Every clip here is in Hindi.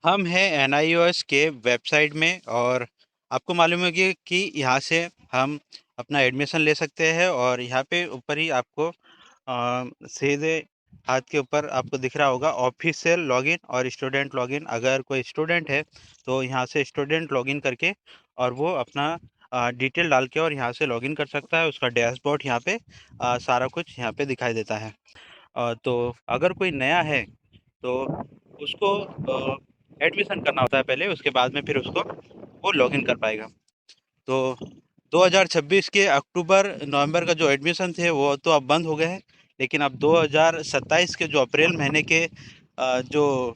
हम हैं एनआईओएस के वेबसाइट में और आपको मालूम होगी कि यहाँ से हम अपना एडमिशन ले सकते हैं और यहाँ पे ऊपर ही आपको सीधे हाथ के ऊपर आपको दिख रहा होगा ऑफिशियल लॉगिन और स्टूडेंट लॉगिन। अगर कोई स्टूडेंट है तो यहाँ से स्टूडेंट लॉगिन करके और वो अपना डिटेल डाल के और यहाँ से लॉगिन कर सकता है। उसका डैशबोर्ड यहाँ पे सारा कुछ यहाँ पे दिखाई देता है। तो अगर कोई नया है तो उसको एडमिशन करना होता है पहले, उसके बाद में फिर उसको वो लॉगिन कर पाएगा। तो 2026 के अक्टूबर नवंबर का जो एडमिशन थे वो तो अब बंद हो गए हैं, लेकिन अब 2027 के जो अप्रैल महीने के जो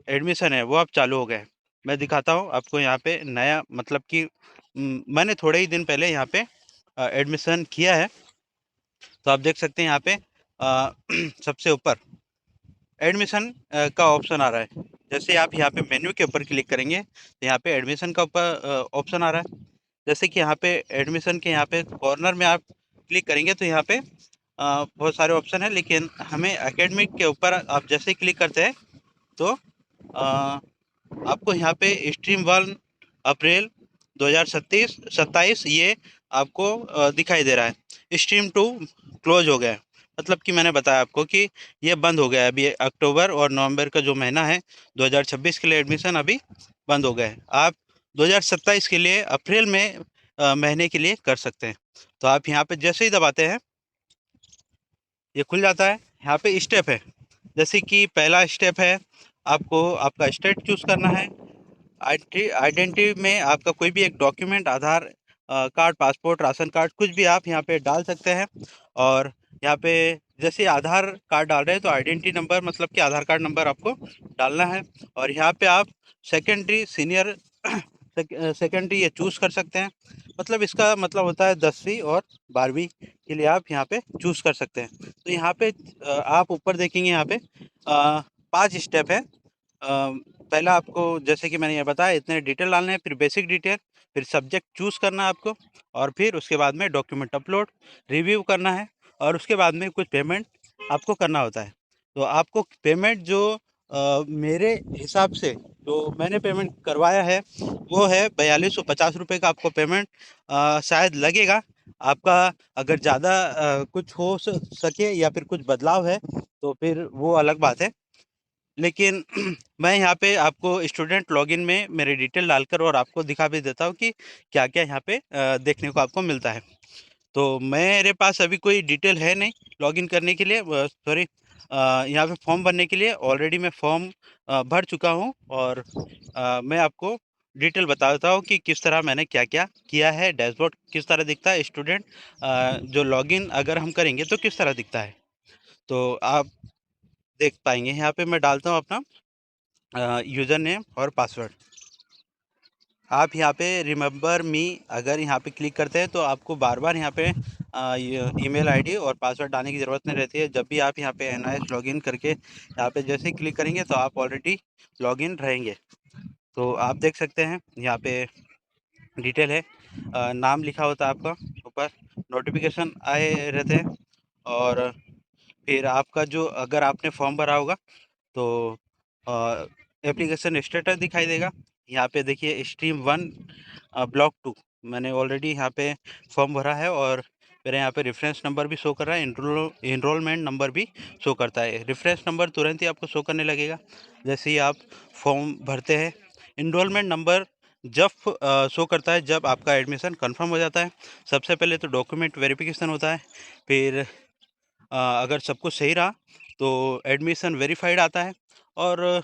एडमिशन है वो अब चालू हो गए हैं। मैं दिखाता हूँ आपको यहाँ पे नया, मतलब कि मैंने थोड़े ही दिन पहले यहाँ पे एडमिशन किया है। तो आप देख सकते हैं यहाँ पे सबसे ऊपर एडमिशन का ऑप्शन आ रहा है। जैसे आप यहाँ पे मेन्यू के ऊपर क्लिक करेंगे तो यहाँ पे एडमिशन का ऊपर ऑप्शन आ रहा है। जैसे कि यहाँ पे एडमिशन के यहाँ पे कॉर्नर में आप क्लिक करेंगे तो यहाँ पे बहुत सारे ऑप्शन है, लेकिन हमें एकेडमिक के ऊपर आप जैसे ही क्लिक करते हैं तो अ, आपको यहाँ पे स्ट्रीम 1 अप्रैल 2027 ये आपको दिखाई दे रहा है। स्ट्रीम 2 क्लोज हो गया है, मतलब कि मैंने बताया आपको कि ये बंद हो गया है। अभी अक्टूबर और नवंबर का जो महीना है 2026 के लिए एडमिशन अभी बंद हो गए हैं। आप 2027 के लिए अप्रैल में महीने के लिए कर सकते हैं। तो आप यहाँ पे जैसे ही दबाते हैं ये खुल जाता है। यहाँ पे स्टेप है, जैसे कि पहला स्टेप है आपको आपका स्टेट चूज करना है। आइडेंटिटी में आपका कोई भी एक डॉक्यूमेंट, आधार कार्ड, पासपोर्ट, राशन कार्ड, कुछ भी आप यहाँ पे डाल सकते हैं। और यहाँ पे जैसे आधार कार्ड डाल रहे हैं तो आइडेंटिटी नंबर, मतलब कि आधार कार्ड नंबर आपको डालना है। और यहाँ पे आप सेकेंडरी, सीनियर सेकेंडरी ये चूज़ कर सकते हैं। मतलब इसका मतलब होता है 10वीं और 12वीं के लिए आप यहाँ पे चूज़ कर सकते हैं। तो यहाँ पे आप ऊपर देखेंगे, यहाँ पे 5 स्टेप है। पहला आपको, जैसे कि मैंने ये बताया, इतने डिटेल डालने हैं, फिर बेसिक डिटेल, फिर सब्जेक्ट चूज़ करना है आपको, और फिर उसके बाद में डॉक्यूमेंट अपलोड, रिव्यू करना है, और उसके बाद में कुछ पेमेंट आपको करना होता है। तो आपको पेमेंट जो मेरे हिसाब से जो मैंने पेमेंट करवाया है वो है 4250 रुपये का आपको पेमेंट शायद लगेगा। आपका अगर ज़्यादा कुछ हो सके या फिर कुछ बदलाव है तो फिर वो अलग बात है। लेकिन मैं यहाँ पे आपको स्टूडेंट लॉगिन में मेरी डिटेल डालकर और आपको दिखा भी देता हूँ कि क्या-क्या यहाँ पे देखने को आपको मिलता है। तो मेरे पास अभी कोई डिटेल है नहीं लॉगिन करने के लिए, सॉरी, यहाँ पे फॉर्म भरने के लिए। ऑलरेडी मैं फॉर्म भर चुका हूँ और मैं आपको डिटेल बता देता हूँ कि किस तरह मैंने क्या-क्या किया है, डैशबोर्ड किस तरह दिखता है, स्टूडेंट जो लॉगिन अगर हम करेंगे तो किस तरह दिखता है। तो आप देख पाएँगे। यहाँ पे मैं डालता हूँ अपना यूज़र नेम और पासवर्ड। आप यहाँ पे रिमेंबर मी अगर यहाँ पे क्लिक करते हैं तो आपको बार बार यहाँ पे ये ईमेल आईडी और पासवर्ड डालने की ज़रूरत नहीं रहती है। जब भी आप यहाँ पे एनआईएस लॉगिन करके यहाँ पे जैसे ही क्लिक करेंगे तो आप ऑलरेडी लॉगिन रहेंगे। तो आप देख सकते हैं यहाँ पे डिटेल है, नाम लिखा होता है आपका ऊपर, नोटिफिकेशन आए रहते हैं, और फिर आपका जो, अगर आपने फॉर्म भरा होगा तो एप्लीकेशन स्टेटस दिखाई देगा। यहाँ पे देखिए स्ट्रीम 1 ब्लॉक 2 मैंने ऑलरेडी यहाँ पे फॉर्म भरा है, और मेरे यहाँ पे रेफरेंस नंबर भी शो कर रहा है, इनरोलमेंट नंबर भी शो करता है। रेफरेंस नंबर तुरंत ही आपको शो करने लगेगा जैसे ही आप फॉर्म भरते हैं। इनरोलमेंट नंबर जब शो करता है जब आपका एडमिशन कंफर्म हो जाता है। सबसे पहले तो डॉक्यूमेंट वेरिफिकेशन होता है, फिर अगर सब कुछ सही रहा तो एडमिशन वेरीफाइड आता है, और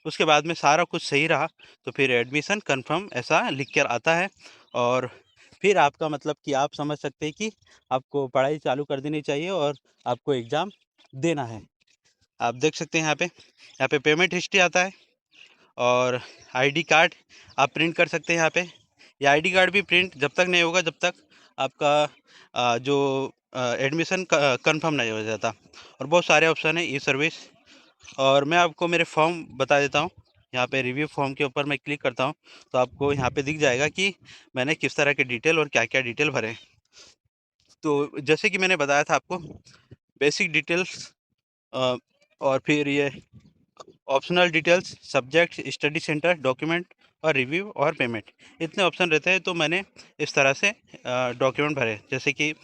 उसके बाद में सारा कुछ सही रहा तो फिर एडमिशन कंफर्म ऐसा लिख कर आता है। और फिर आपका, मतलब कि आप समझ सकते हैं कि आपको पढ़ाई चालू कर देनी चाहिए और आपको एग्ज़ाम देना है। आप देख सकते हैं यहाँ पे पेमेंट हिस्ट्री आता है, और आईडी कार्ड आप प्रिंट कर सकते हैं यहाँ पे। ये आईडी कार्ड भी प्रिंट जब तक नहीं होगा जब तक आपका जो एडमिशन कंफर्म नहीं हो जाता। और बहुत सारे ऑप्शन है ई सर्विस, और मैं आपको मेरे फॉर्म बता देता हूँ। यहाँ पे रिव्यू फॉर्म के ऊपर मैं क्लिक करता हूँ तो आपको यहाँ पे दिख जाएगा कि मैंने किस तरह के डिटेल और क्या क्या डिटेल भरे हैं। तो जैसे कि मैंने बताया था आपको, बेसिक डिटेल्स, और फिर ये optional details, subject, study centre, document और रिव्यू और पेमेंट, इतने ऑप्शन रहते हैं। तो मैंने इस तरह से डॉक्यूमेंट भरे, जैसे कि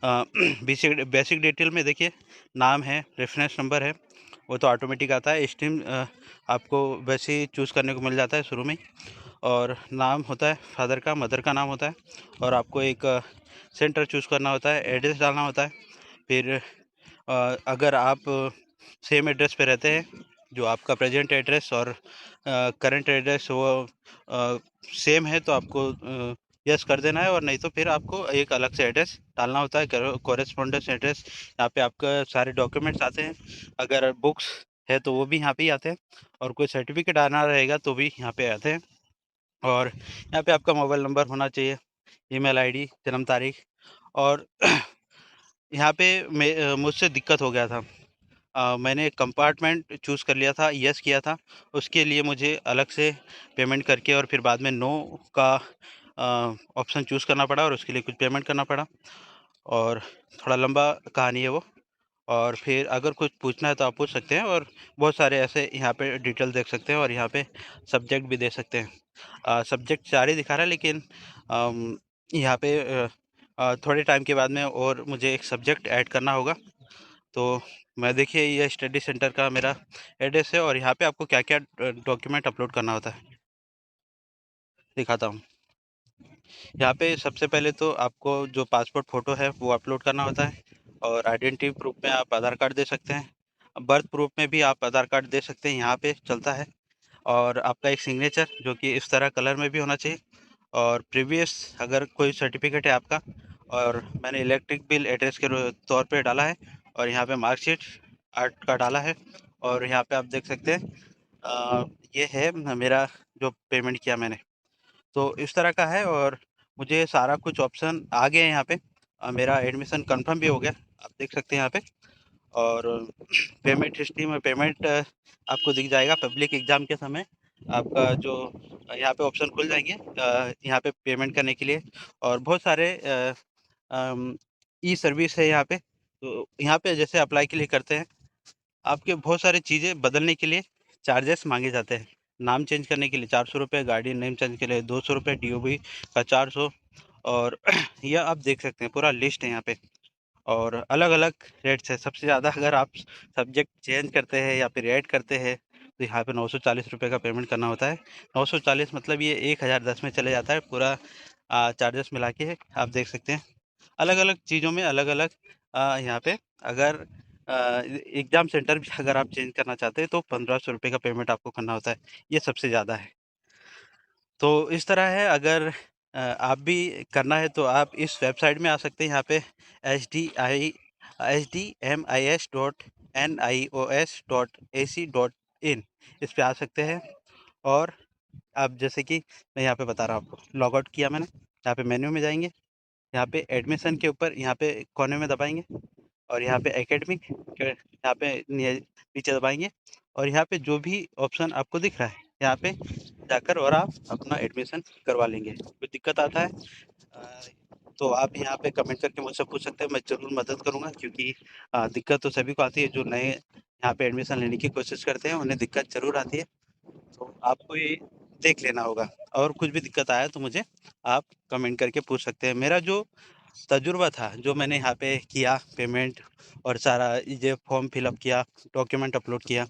बेसिक बेसिक डिटेल में देखिए, नाम है, रेफरेंस नंबर है, वो तो ऑटोमेटिक आता है। स्ट्रीम आपको वैसे ही चूज़ करने को मिल जाता है शुरू में ही। और नाम होता है फादर का, मदर का नाम होता है, और आपको एक सेंटर चूज़ करना होता है, एड्रेस डालना होता है। फिर अगर आप सेम एड्रेस पे रहते हैं, जो आपका प्रेजेंट एड्रेस और करंट एड्रेस वो सेम है, तो आपको यस कर देना है, और नहीं तो फिर आपको एक अलग से एड्रेस डालना होता है, कॉरेस्पॉन्डेंस एड्रेस। यहाँ पे आपका सारे डॉक्यूमेंट्स आते हैं, अगर बुक्स है तो वो भी यहाँ पे ही आते हैं, और कोई सर्टिफिकेट आना रहेगा तो भी यहाँ पे आते हैं। और यहाँ पे आपका मोबाइल नंबर होना चाहिए, ईमेल आईडी, जन्म तारीख। और यहाँ पे मुझसे दिक्कत हो गया था। मैंने कंपार्टमेंट चूज़ कर लिया था, यस किया था, उसके लिए मुझे अलग से पेमेंट करके और फिर बाद में नो का ऑप्शन चूज़ करना पड़ा, और उसके लिए कुछ पेमेंट करना पड़ा, और थोड़ा लंबा कहानी है वो। और फिर अगर कुछ पूछना है तो आप पूछ सकते हैं, और बहुत सारे ऐसे यहाँ पे डिटेल देख सकते हैं, और यहाँ पे सब्जेक्ट भी दे सकते हैं। सब्जेक्ट 4 ही दिखा रहा है, लेकिन यहाँ पे थोड़े टाइम के बाद में और मुझे एक सब्जेक्ट ऐड करना होगा। तो मैं देखिए, ये स्टडी सेंटर का मेरा एड्रेस है, और यहाँ पे आपको क्या-क्या डॉक्यूमेंट अपलोड करना होता है, दिखाता हूँ। यहाँ पे सबसे पहले तो आपको जो पासपोर्ट फ़ोटो है वो अपलोड करना होता है, और आइडेंटिटी प्रूफ में आप आधार कार्ड दे सकते हैं। बर्थ प्रूफ में भी आप आधार कार्ड दे सकते हैं, यहाँ पे चलता है। और आपका एक सिग्नेचर जो कि इस तरह कलर में भी होना चाहिए, और प्रीवियस अगर कोई सर्टिफिकेट है आपका, और मैंने इलेक्ट्रिक बिल एड्रेस के तौर पे डाला है, और यहाँ पे मार्कशीट आर्ट का डाला है, और यहाँ पे आप देख सकते हैं अ, ये है मेरा जो पेमेंट किया मैंने। तो इस तरह का है, और मुझे सारा कुछ ऑप्शन आ गए हैं यहाँ पे। मेरा एडमिशन कंफर्म भी हो गया, आप देख सकते हैं यहाँ पे। और पेमेंट हिस्ट्री में पेमेंट आपको दिख जाएगा पब्लिक एग्ज़ाम के समय। आपका जो यहाँ पे ऑप्शन खुल जाएँगे यहाँ पे पेमेंट करने के लिए, और बहुत सारे ई सर्विस है यहाँ पे। तो यहाँ पे जैसे अप्लाई के लिए करते हैं, आपके बहुत सारी चीज़ें बदलने के लिए चार्जेस माँगे जाते हैं। नाम चेंज करने के लिए ₹400, गाड़ी नेम चेंज के लिए ₹200, डीओबी का 400, और यह आप देख सकते हैं, पूरा लिस्ट है यहाँ पे। और अलग-अलग रेट्स है। सबसे ज़्यादा अगर आप सब्जेक्ट चेंज करते हैं या फिर ऐड करते हैं, तो यहाँ पे ₹940 का पेमेंट करना होता है। 940 मतलब ये 1010 में चले जाता है पूरा, चार्जेस मिला के आप देख सकते हैं। अलग-अलग चीज़ों में अलग-अलग यहाँ पे अगर एग्ज़ाम सेंटर भी अगर आप चेंज करना चाहते हैं तो ₹1500 का पेमेंट आपको करना होता है। ये सबसे ज़्यादा है। तो इस तरह है, अगर आप भी करना है तो आप इस वेबसाइट में आ सकते हैं, यहाँ पे hdmis.nios.ac.in, इस पे आ सकते हैं। और आप जैसे कि मैं यहाँ पे बता रहा हूँ आपको, लॉग आउट किया मैंने, यहाँ पे मेन्यू में जाएँगे, यहाँ पे एडमिशन के ऊपर यहाँ पे कोने में दबाएँगे, और यहाँ पे एकेडमिक के यहाँ पे नीचे दबाएँगे, और यहाँ पे जो भी ऑप्शन आपको दिख रहा है, यहाँ पे जाकर और आप अपना एडमिशन करवा लेंगे। कोई दिक्कत आता है तो आप यहाँ पे कमेंट करके मुझसे पूछ सकते हैं, मैं ज़रूर मदद करूँगा, क्योंकि दिक्कत तो सभी को आती है, जो नए यहाँ पे एडमिशन लेने की कोशिश करते हैं, उन्हें दिक्कत ज़रूर आती है। तो आपको ये देख लेना होगा, और कुछ भी दिक्कत आया तो मुझे आप कमेंट करके पूछ सकते हैं। मेरा जो तजुर्बा था, जो मैंने यहाँ पे किया पेमेंट, और सारा ये फॉर्म फिलअप किया, डॉक्यूमेंट अपलोड किया,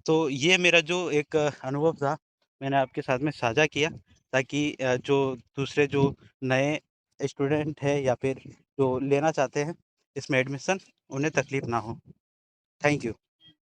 तो ये मेरा जो एक अनुभव था, मैंने आपके साथ में साझा किया, ताकि जो दूसरे जो नए स्टूडेंट हैं या फिर जो लेना चाहते हैं इसमें एडमिशन, उन्हें तकलीफ़ ना हो। Thank you.